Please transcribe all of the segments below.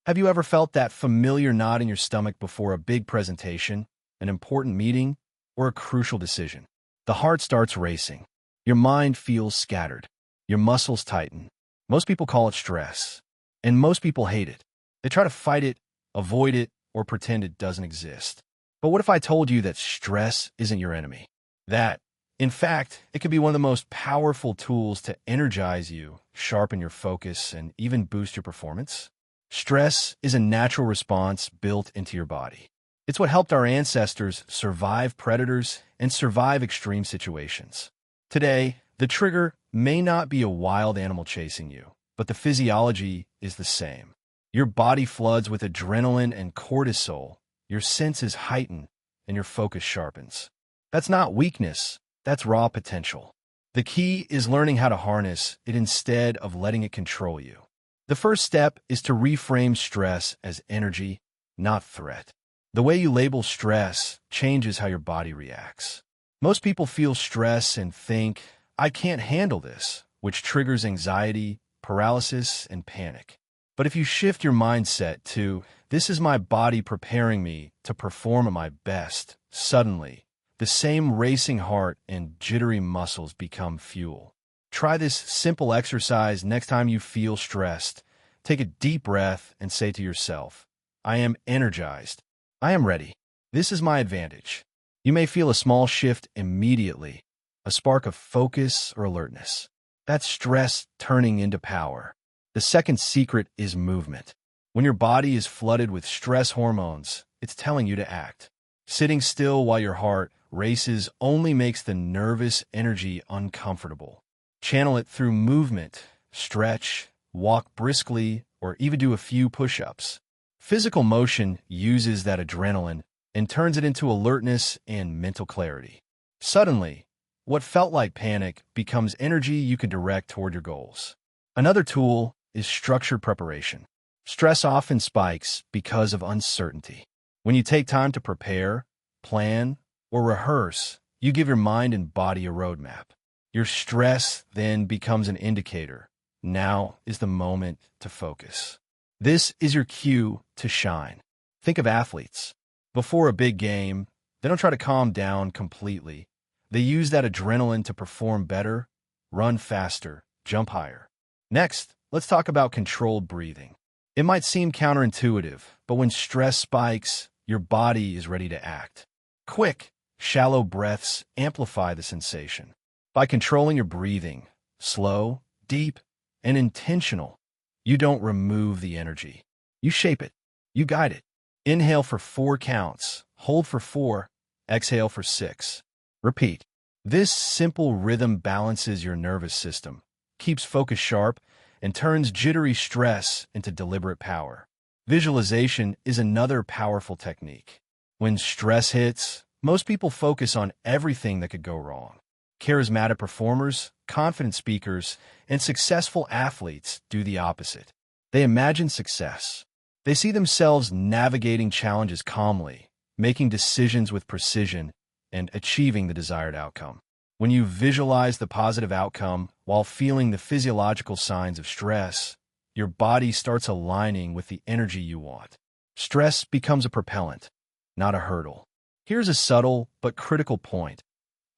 Have you ever felt that familiar knot in your stomach before a big presentation, an important meeting, or a crucial decision? The heart starts racing. Your mind feels scattered. Your muscles tighten. Most people call it stress, and most people hate it. They try to fight it, avoid it, or pretend it doesn't exist. But what if I told you that stress isn't your enemy? That, in fact, it could be one of the most powerful tools to energize you, sharpen your focus, and even boost your performance? Stress is a natural response built into your body. It's what helped our ancestors survive predators and survive extreme situations. Today, the trigger may not be a wild animal chasing you, but the physiology is the same. Your body floods with adrenaline and cortisol, your senses heighten, and your focus sharpens. That's not weakness, that's raw potential. The key is learning how to harness it instead of letting it control you. The first step is to reframe stress as energy, not threat. The way you label stress changes how your body reacts. Most people feel stress and think, I can't handle this, which triggers anxiety, paralysis, and panic. But if you shift your mindset to, this is my body preparing me to perform at my best, suddenly, the same racing heart and jittery muscles become fuel. Try this simple exercise next time you feel stressed. Take a deep breath and say to yourself, I am energized. I am ready. This is my advantage. You may feel a small shift immediately, a spark of focus or alertness. That's stress turning into power. The second secret is movement. When your body is flooded with stress hormones, it's telling you to act. Sitting still while your heart races only makes the nervous energy uncomfortable. Channel it through movement, stretch, walk briskly, or even do a few push-ups. Physical motion uses that adrenaline and turns it into alertness and mental clarity. Suddenly, what felt like panic becomes energy you can direct toward your goals. Another tool is structured preparation. Stress often spikes because of uncertainty. When you take time to prepare, plan, or rehearse, you give your mind and body a roadmap. Your stress then becomes an indicator. Now is the moment to focus. This is your cue to shine. Think of athletes. Before a big game, they don't try to calm down completely. They use that adrenaline to perform better, run faster, jump higher. Next, let's talk about controlled breathing. It might seem counterintuitive, but when stress spikes, your body is ready to act. Quick, shallow breaths amplify the sensation. By controlling your breathing, slow, deep, and intentional, you don't remove the energy. You shape it. You guide it. Inhale for 4 counts. Hold for 4. Exhale for 6. Repeat. This simple rhythm balances your nervous system, keeps focus sharp, and turns jittery stress into deliberate power. Visualization is another powerful technique. When stress hits, most people focus on everything that could go wrong. Charismatic performers, confident speakers, and successful athletes do the opposite. They imagine success. They see themselves navigating challenges calmly, making decisions with precision, and achieving the desired outcome. When you visualize the positive outcome while feeling the physiological signs of stress, your body starts aligning with the energy you want. Stress becomes a propellant, not a hurdle. Here's a subtle but critical point.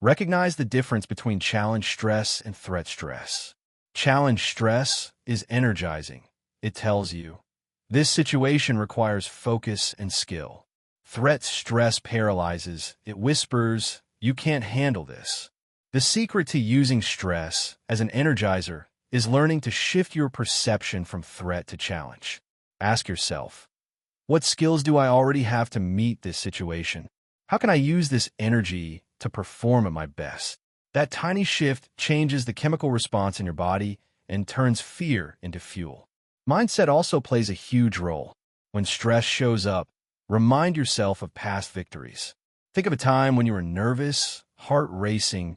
Recognize the difference between challenge stress and threat stress. Challenge stress is energizing. It tells you, this situation requires focus and skill. Threat stress paralyzes. It whispers, you can't handle this. The secret to using stress as an energizer is learning to shift your perception from threat to challenge. Ask yourself, what skills do I already have to meet this situation? How can I use this energy to perform at my best? That tiny shift changes the chemical response in your body and turns fear into fuel. Mindset also plays a huge role. When stress shows up, remind yourself of past victories. Think of a time when you were nervous, heart racing,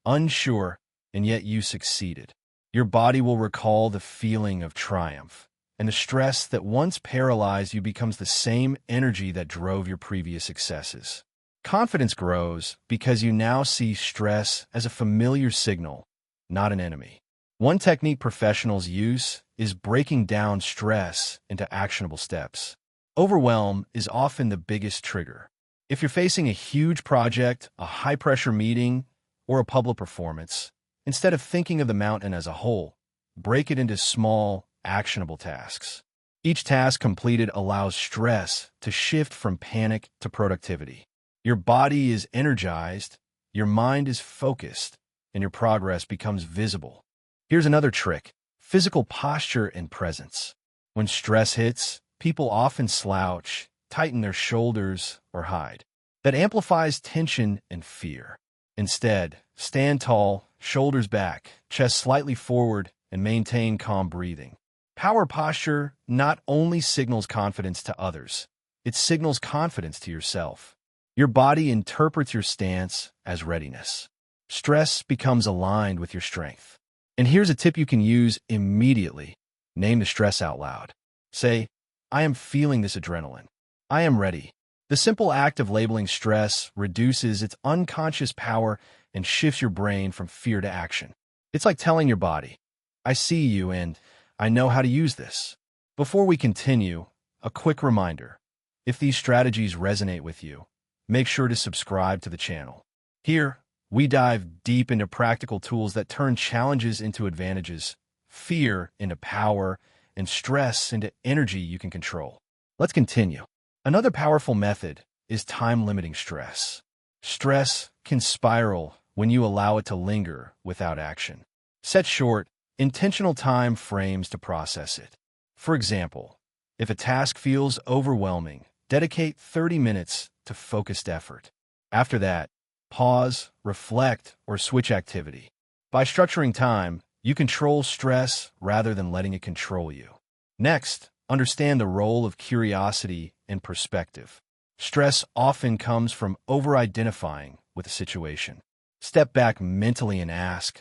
unsure, and yet you succeeded. Your body will recall the feeling of triumph, and the stress that once paralyzed you becomes the same energy that drove your previous successes. Confidence grows because you now see stress as a familiar signal, not an enemy. One technique professionals use is breaking down stress into actionable steps. Overwhelm is often the biggest trigger. If you're facing a huge project, a high-pressure meeting, or a public performance, instead of thinking of the mountain as a whole, break it into small, actionable tasks. Each task completed allows stress to shift from panic to productivity. Your body is energized, your mind is focused, and your progress becomes visible. Here's another trick: physical posture and presence. When stress hits, people often slouch, tighten their shoulders, or hide. That amplifies tension and fear. Instead, stand tall, shoulders back, chest slightly forward, and maintain calm breathing. Power posture not only signals confidence to others, it signals confidence to yourself. Your body interprets your stance as readiness. Stress becomes aligned with your strength. And here's a tip you can use immediately. Name the stress out loud. Say, "I am feeling this adrenaline. I am ready." The simple act of labeling stress reduces its unconscious power and shifts your brain from fear to action. It's like telling your body, "I see you and I know how to use this." Before we continue, a quick reminder. If these strategies resonate with you, make sure to subscribe to the channel. Here, we dive deep into practical tools that turn challenges into advantages, fear into power, and stress into energy you can control. Let's continue. Another powerful method is time-limiting stress. Stress can spiral when you allow it to linger without action. Set short, intentional time frames to process it. For example, if a task feels overwhelming, dedicate 30 minutes to focused effort. After that, pause, reflect, or switch activity. By structuring time, you control stress rather than letting it control you. Next, understand the role of curiosity and perspective. Stress often comes from over-identifying with a situation. Step back mentally and ask,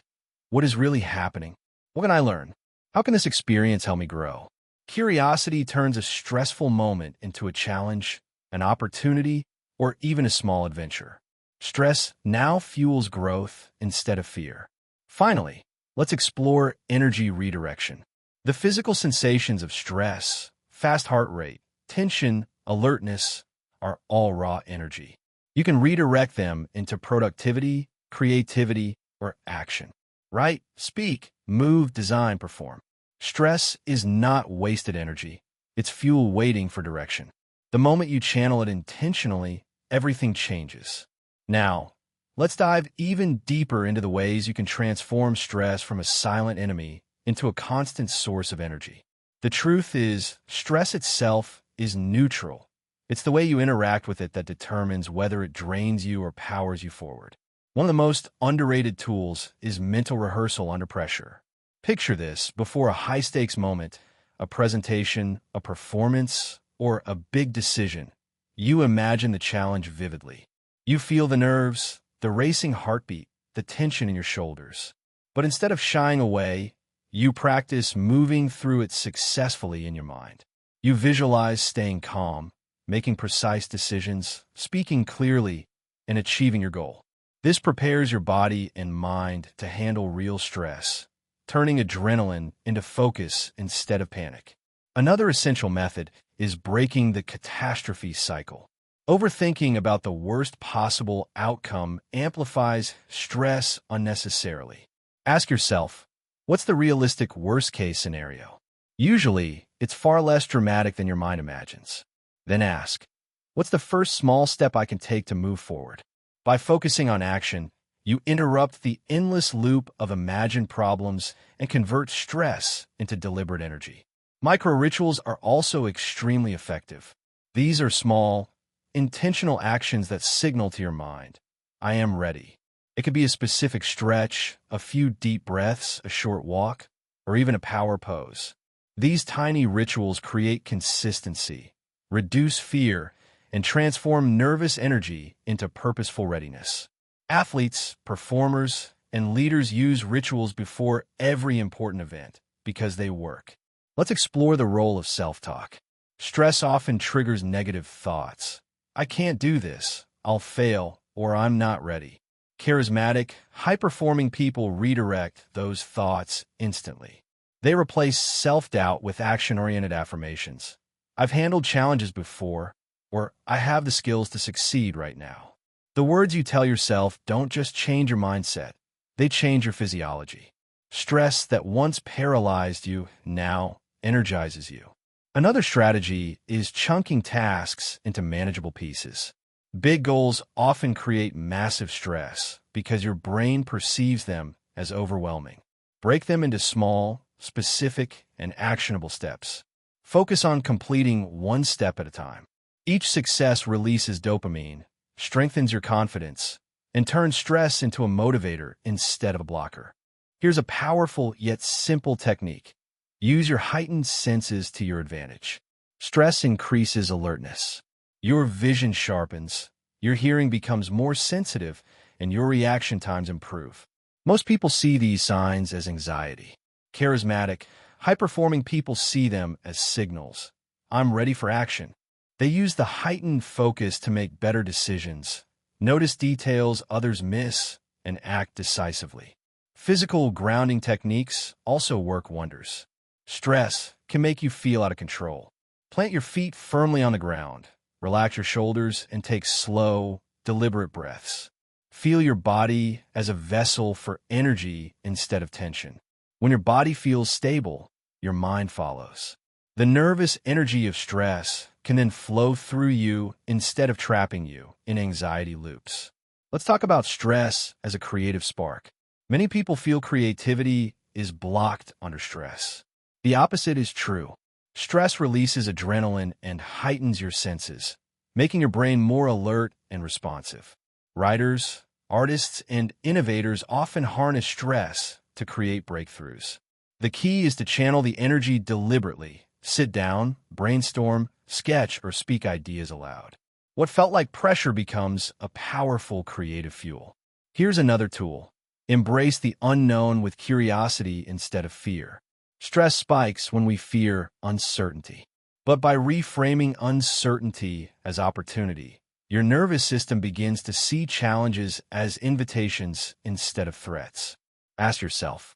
what is really happening? What can I learn? How can this experience help me grow? Curiosity turns a stressful moment into a challenge, an opportunity, or even a small adventure. Stress now fuels growth instead of fear. Finally, let's explore energy redirection. The physical sensations of stress, fast heart rate, tension, alertness are all raw energy. You can redirect them into productivity, creativity, or action. Write, speak, move, design, perform. Stress is not wasted energy. It's fuel waiting for direction. The moment you channel it intentionally, everything changes. Now, let's dive even deeper into the ways you can transform stress from a silent enemy into a constant source of energy. The truth is, stress itself is neutral. It's the way you interact with it that determines whether it drains you or powers you forward. One of the most underrated tools is mental rehearsal under pressure. Picture this before a high-stakes moment, a presentation, a performance, or a big decision. You imagine the challenge vividly. You feel the nerves, the racing heartbeat, the tension in your shoulders. But instead of shying away, you practice moving through it successfully in your mind. You visualize staying calm, making precise decisions, speaking clearly, and achieving your goal. This prepares your body and mind to handle real stress, turning adrenaline into focus instead of panic. Another essential method is breaking the catastrophe cycle. Overthinking about the worst possible outcome amplifies stress unnecessarily. Ask yourself, what's the realistic worst-case scenario? Usually, it's far less dramatic than your mind imagines. Then ask, what's the first small step I can take to move forward? By focusing on action, you interrupt the endless loop of imagined problems and convert stress into deliberate energy. Micro-rituals are also extremely effective. These are small, intentional actions that signal to your mind, I am ready. It could be a specific stretch, a few deep breaths, a short walk, or even a power pose. These tiny rituals create consistency, reduce fear, and transform nervous energy into purposeful readiness. Athletes, performers, and leaders use rituals before every important event because they work. Let's explore the role of self-talk. Stress often triggers negative thoughts. I can't do this, I'll fail, or I'm not ready. Charismatic, high-performing people redirect those thoughts instantly. They replace self-doubt with action-oriented affirmations. I've handled challenges before, or I have the skills to succeed right now. The words you tell yourself don't just change your mindset, they change your physiology. Stress that once paralyzed you now energizes you. Another strategy is chunking tasks into manageable pieces. Big goals often create massive stress because your brain perceives them as overwhelming. Break them into small, specific, and actionable steps. Focus on completing one step at a time. Each success releases dopamine, strengthens your confidence, and turns stress into a motivator instead of a blocker. Here's a powerful yet simple technique. Use your heightened senses to your advantage. Stress increases alertness. Your vision sharpens, your hearing becomes more sensitive, and your reaction times improve. Most people see these signs as anxiety. Charismatic, high-performing people see them as signals. I'm ready for action. They use the heightened focus to make better decisions, notice details others miss, and act decisively. Physical grounding techniques also work wonders. Stress can make you feel out of control. Plant your feet firmly on the ground, relax your shoulders, and take slow, deliberate breaths. Feel your body as a vessel for energy instead of tension. When your body feels stable, your mind follows. The nervous energy of stress can then flow through you instead of trapping you in anxiety loops. Let's talk about stress as a creative spark. Many people feel creativity is blocked under stress. The opposite is true. Stress releases adrenaline and heightens your senses, making your brain more alert and responsive. Writers, artists, and innovators often harness stress to create breakthroughs. The key is to channel the energy deliberately. Sit down, brainstorm, sketch, or speak ideas aloud. What felt like pressure becomes a powerful creative fuel. Here's another tool. Embrace the unknown with curiosity instead of fear. Stress spikes when we fear uncertainty. But by reframing uncertainty as opportunity, your nervous system begins to see challenges as invitations instead of threats. Ask yourself,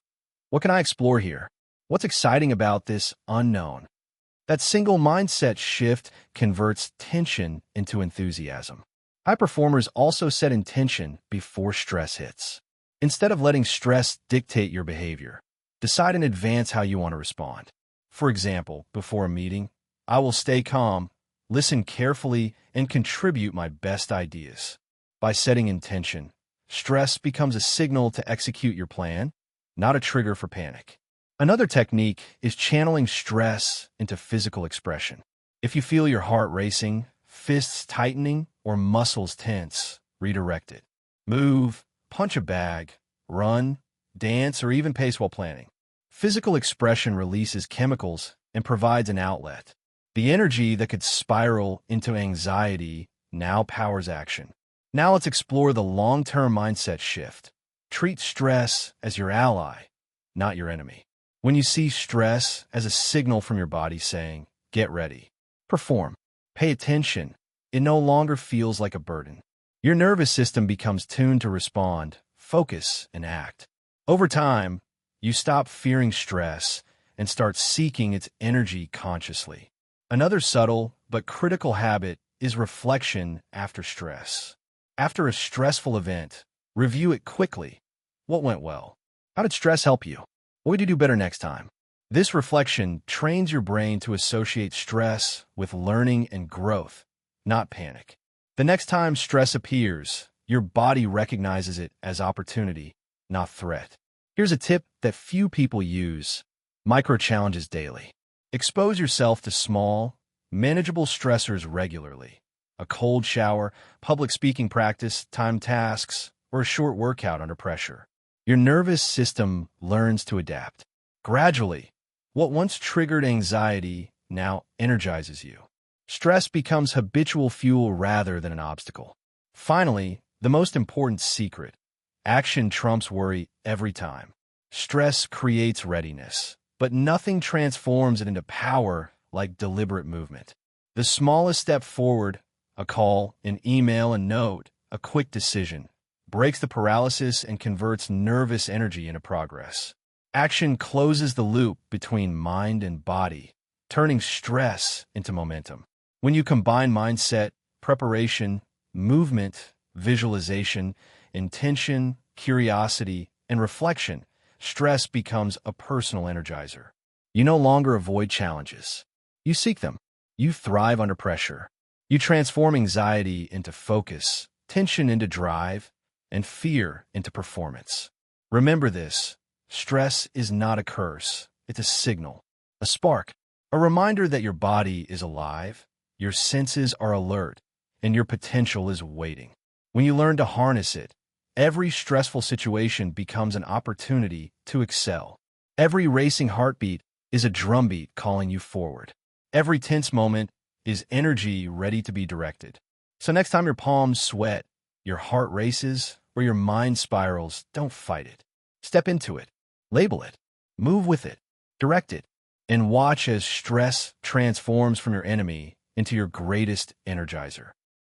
what can I explore here? What's exciting about this unknown? That single mindset shift converts tension into enthusiasm. High performers also set intention before stress hits. Instead of letting stress dictate your behavior, decide in advance how you want to respond. For example, before a meeting, I will stay calm, listen carefully, and contribute my best ideas. By setting intention, stress becomes a signal to execute your plan, not a trigger for panic. Another technique is channeling stress into physical expression. If you feel your heart racing, fists tightening, or muscles tense, redirect it. Move, punch a bag, run, dance, or even pace while planning. Physical expression releases chemicals and provides an outlet. The energy that could spiral into anxiety now powers action. Now let's explore the long-term mindset shift. Treat stress as your ally, not your enemy. When you see stress as a signal from your body saying, get ready, perform, pay attention, it no longer feels like a burden. Your nervous system becomes tuned to respond, focus, and act. Over time, you stop fearing stress and start seeking its energy consciously. Another subtle but critical habit is reflection after stress. After a stressful event, review it quickly. What went well? How did stress help you? What would you do better next time? This reflection trains your brain to associate stress with learning and growth, not panic. The next time stress appears, your body recognizes it as opportunity, not threat. Here's a tip that few people use: micro-challenges daily. Expose yourself to small, manageable stressors regularly. A cold shower, public speaking practice, timed tasks, or a short workout under pressure. Your nervous system learns to adapt. Gradually, what once triggered anxiety now energizes you. Stress becomes habitual fuel rather than an obstacle. Finally, the most important secret: action trumps worry every time. Stress creates readiness, but nothing transforms it into power like deliberate movement. The smallest step forward, a call, an email, a note, a quick decision, breaks the paralysis and converts nervous energy into progress. Action closes the loop between mind and body, turning stress into momentum. When you combine mindset, preparation, movement, visualization, intention, curiosity, and reflection, stress becomes a personal energizer. You no longer avoid challenges. You seek them. You thrive under pressure. You transform anxiety into focus, tension into drive, and fear into performance. Remember this: stress is not a curse. It's a signal, a spark, a reminder that your body is alive, your senses are alert, and your potential is waiting. When you learn to harness it, every stressful situation becomes an opportunity to excel. Every racing heartbeat is a drumbeat calling you forward. Every tense moment is energy ready to be directed. So next time your palms sweat, your heart races, or your mind spirals, don't fight it. Step into it. Label it. Move with it. Direct it. And watch as stress transforms from your enemy into your greatest energizer.